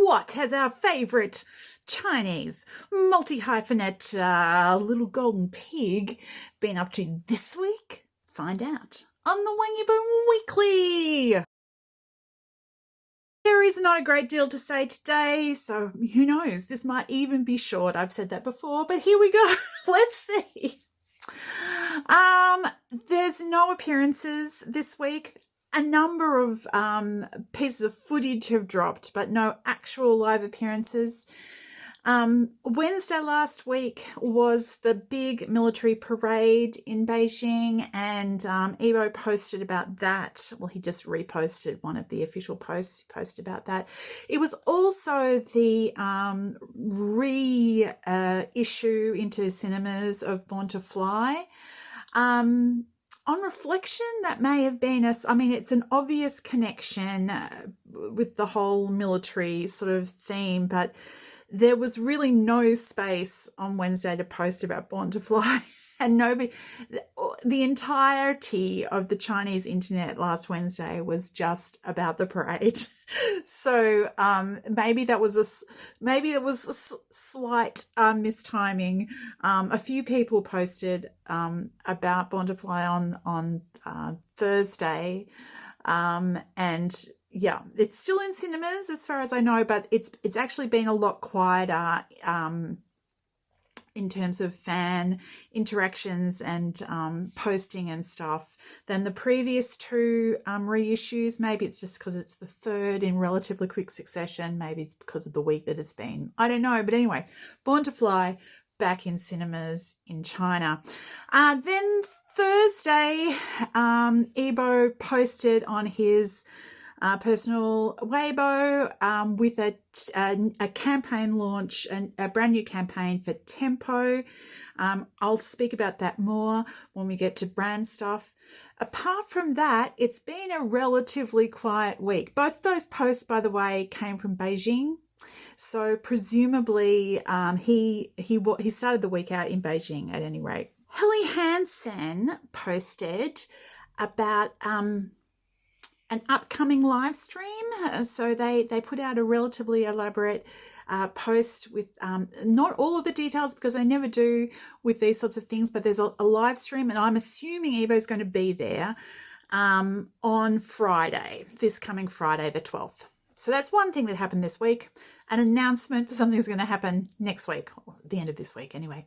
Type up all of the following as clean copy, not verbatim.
what has our favourite Chinese multi-hyphenate little golden pig been up to this week? Find out on the Wang Yibo Weekly. There is not a great deal to say today, so who knows? This might even be short. I've said that before, but here we go. Let's see. There's no appearances this week. A number of pieces of footage have dropped, but no actual live appearances. Wednesday last week was the big military parade in Beijing, and Yibo posted about that. Well, he just reposted one of the official posts. He posted about that. It was also the reissue into cinemas of Born to Fly. On reflection, that may have been it's an obvious connection with the whole military sort of theme, but there was really no space on Wednesday to post about Born to Fly. And the entirety of the Chinese internet last Wednesday was just about the parade. So maybe it was a slight mistiming. A few people posted about Born to Fly on Thursday, and yeah, it's still in cinemas as far as I know, but it's actually been a lot quieter in terms of fan interactions and posting and stuff than the previous two reissues. Maybe it's just because it's the third in relatively quick succession. Maybe it's because of the week that it's been. I don't know. But anyway, Born to Fly back in cinemas in China. Then Thursday, Yibo posted on his personal Weibo with a campaign launch, a brand new campaign for Tempo. I'll speak about that more when we get to brand stuff. Apart from that, it's been a relatively quiet week. Both those posts, by the way, came from Beijing. So presumably he started the week out in Beijing at any rate. Helly Hansen posted about an upcoming live stream. So they put out a relatively elaborate post with not all of the details, because they never do with these sorts of things, but there's a live stream, and I'm assuming Yibo's going to be there on Friday, this coming Friday the 12th. So that's one thing that happened this week. An announcement for something that's going to happen next week, or the end of this week anyway.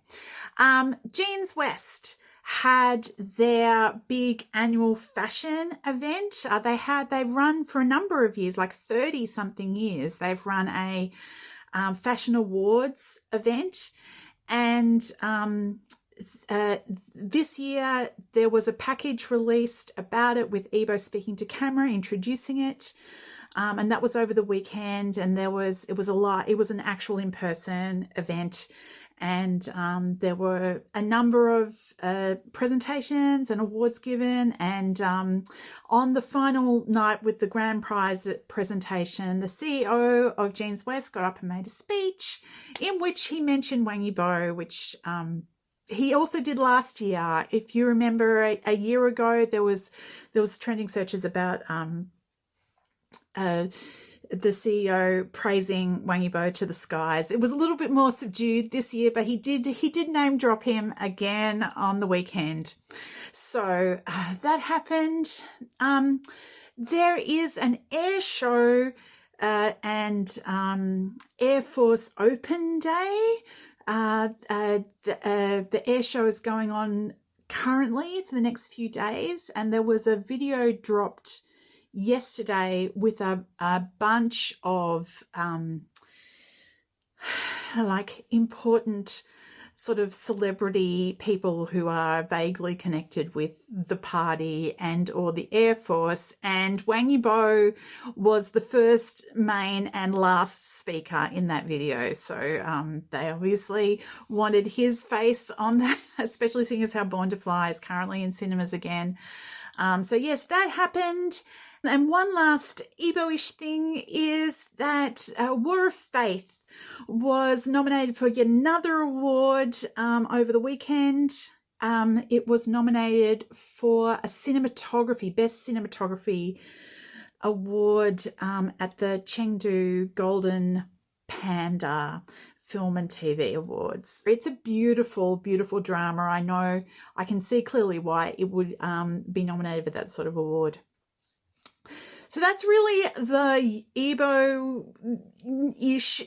Jeans West had their big annual fashion event. They've run for a number of years, like 30 something years. They've run a fashion awards event, and this year there was a package released about it with Yibo speaking to camera, introducing it. And that was over the weekend, and it was an actual in-person event. And there were a number of presentations and awards given. And on the final night with the grand prize presentation, the CEO of Jeans West got up and made a speech in which he mentioned Wang Yibo, which he also did last year. If you remember, a year ago, there was trending searches about the CEO praising Wang Yibo to the skies. It was a little bit more subdued this year, but he did name drop him again on the weekend. So that happened. There is an air show and Air Force Open Day. The air show is going on currently for the next few days, and there was a video dropped yesterday with a bunch of like important sort of celebrity people who are vaguely connected with the party and or the Air Force, and Wang Yibo was the first, main and last speaker in that video. So they obviously wanted his face on that, especially seeing as how Born to Fly is currently in cinemas again. So yes, that happened. And one last Yibo-ish thing is that War of Faith was nominated for yet another award over the weekend. It was nominated for a cinematography, best cinematography award at the Chengdu Golden Panda Film and TV Awards. It's a beautiful, beautiful drama. I know, I can see clearly why it would be nominated for that sort of award. So that's really the Yibo-ish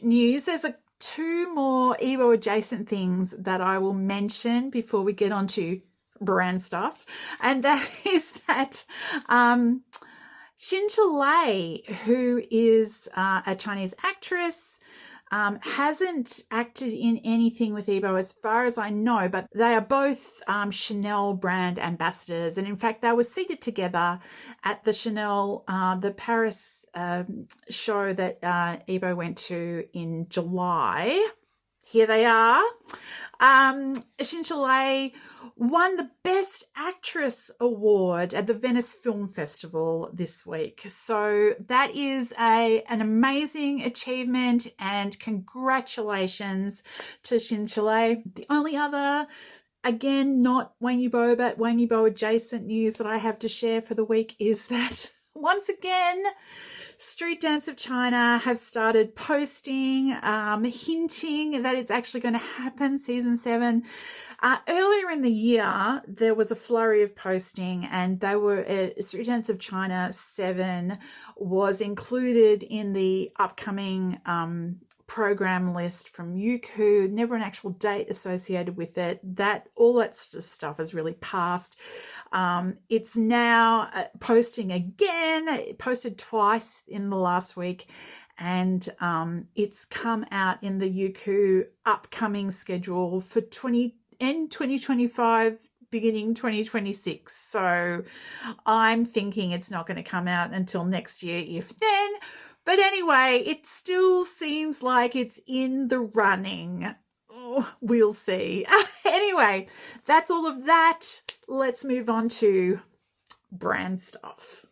news. There's two more Yibo adjacent things that I will mention before we get on to brand stuff. And that is that Xin Zhilei, who is a Chinese actress, hasn't acted in anything with Yibo as far as I know, but they are both Chanel brand ambassadors. And in fact, they were seated together at the Chanel, the Paris show that Yibo went to in July. Here they are. Xin Zhilei won the Best Actress Award at the Venice Film Festival this week. So that is an amazing achievement, and congratulations to Xin Zhilei. The only other, again, not Wang Yibo, but Wang Yibo adjacent news that I have to share for the week is that once again, Street Dance of China have started posting, hinting that it's actually going to happen, season 7. Earlier in the year, there was a flurry of posting, and they were Street Dance of China 7 was included in the upcoming program list from UNIQ. Never an actual date associated with it. All that stuff has really passed. It's now posting again. It posted twice in the last week, and it's come out in the UNIQ upcoming schedule for end 2025, beginning 2026. So I'm thinking it's not going to come out until next year, if then. But anyway, it still seems like it's in the running. Oh, we'll see. Anyway, that's all of that. Let's move on to brand stuff.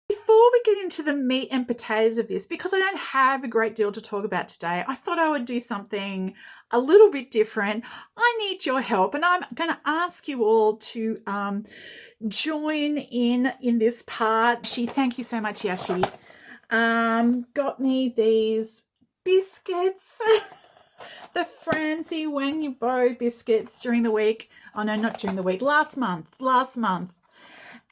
Before we get into the meat and potatoes of this, because I don't have a great deal to talk about today, I thought I would do something a little bit different. I need your help, and I'm going to ask you all to join in this part. Thank you so much, Yashi. Got me these biscuits, the Francie Wang Yibo biscuits during the week. Oh no, not during the week, last month.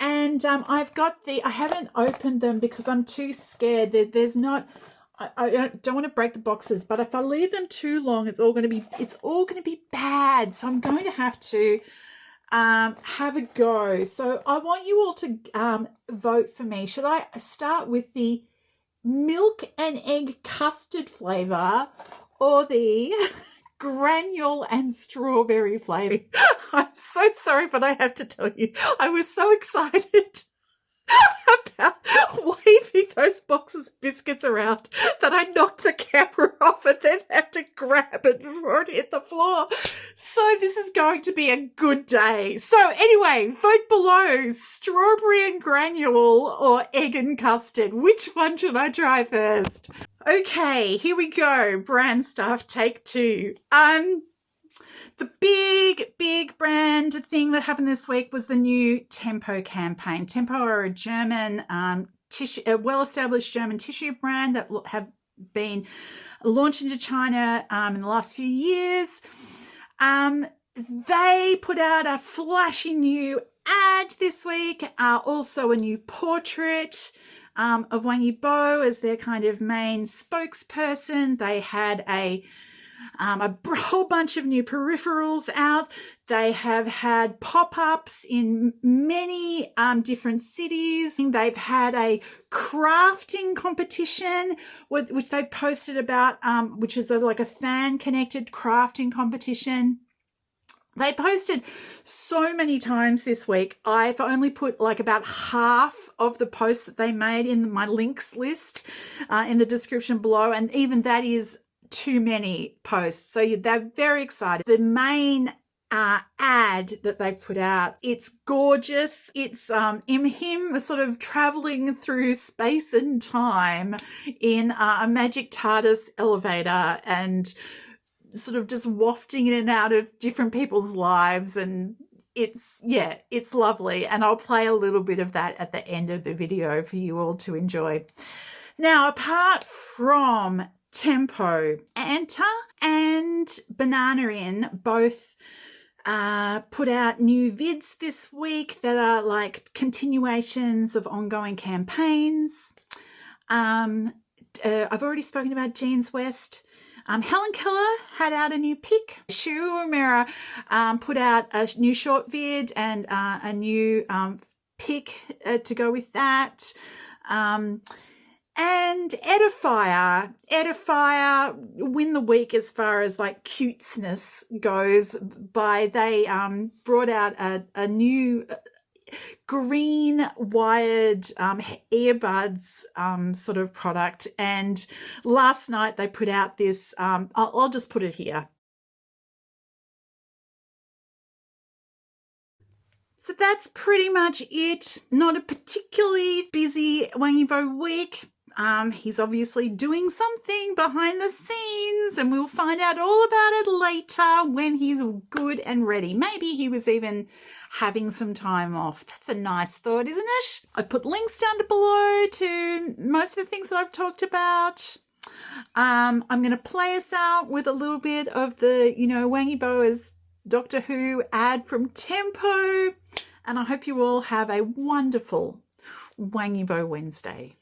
And I've got I haven't opened them because I'm too scared. There's not, I don't want to break the boxes, but if I leave them too long, it's all going to be bad. So I'm going to have to have a go. So I want you all to vote for me. Should I start with the milk and egg custard flavor or the granule and strawberry flavor? I'm so sorry, but I have to tell you, I was so excited about waving those boxes of biscuits around that I knocked the camera off and then had to grab it before it hit the floor. So this is going to be a good day. So anyway, vote below, strawberry and granule or egg and custard. Which one should I try first? Okay, here we go. Brand stuff, take 2. The big brand thing that happened this week was the new Tempo campaign. Tempo are a German a well-established German tissue brand that have been launched into China in the last few years. They put out a flashy new ad this week, also a new portrait of Wang Yibo as their kind of main spokesperson. They had a whole bunch of new peripherals out. They have had pop-ups in many different cities. They've had a crafting competition, which they've posted about, which is like a fan-connected crafting competition. They posted so many times this week. I've only put like about half of the posts that they made in my links list in the description below, and even that is too many posts. So they're very excited. The main ad that they put out, it's gorgeous. It's him sort of traveling through space and time in a magic TARDIS elevator and sort of just wafting in and out of different people's lives, and yeah, it's lovely. And I'll play a little bit of that at the end of the video for you all to enjoy. Now, apart from Tempo, Anta and Banana In both put out new vids this week that are like continuations of ongoing campaigns. I've already spoken about Jeans West. Helen Keller had out a new pick. Shiru O'Meara put out a new short vid and a new pick to go with that. And Edifier win the week as far as like cuteness goes by they brought out a new green wired earbuds sort of product, and last night they put out this I'll just put it here. So that's pretty much it. Not a particularly busy Wang Yibo week. He's obviously doing something behind the scenes, and we'll find out all about it later when he's good and ready. Maybe he was even having some time off. That's a nice thought, isn't it? I've put links down below to most of the things that I've talked about. I'm going to play us out with a little bit of the, Wang Yibo as Doctor Who ad from Tempo, and I hope you all have a wonderful Wang Yibo Wednesday.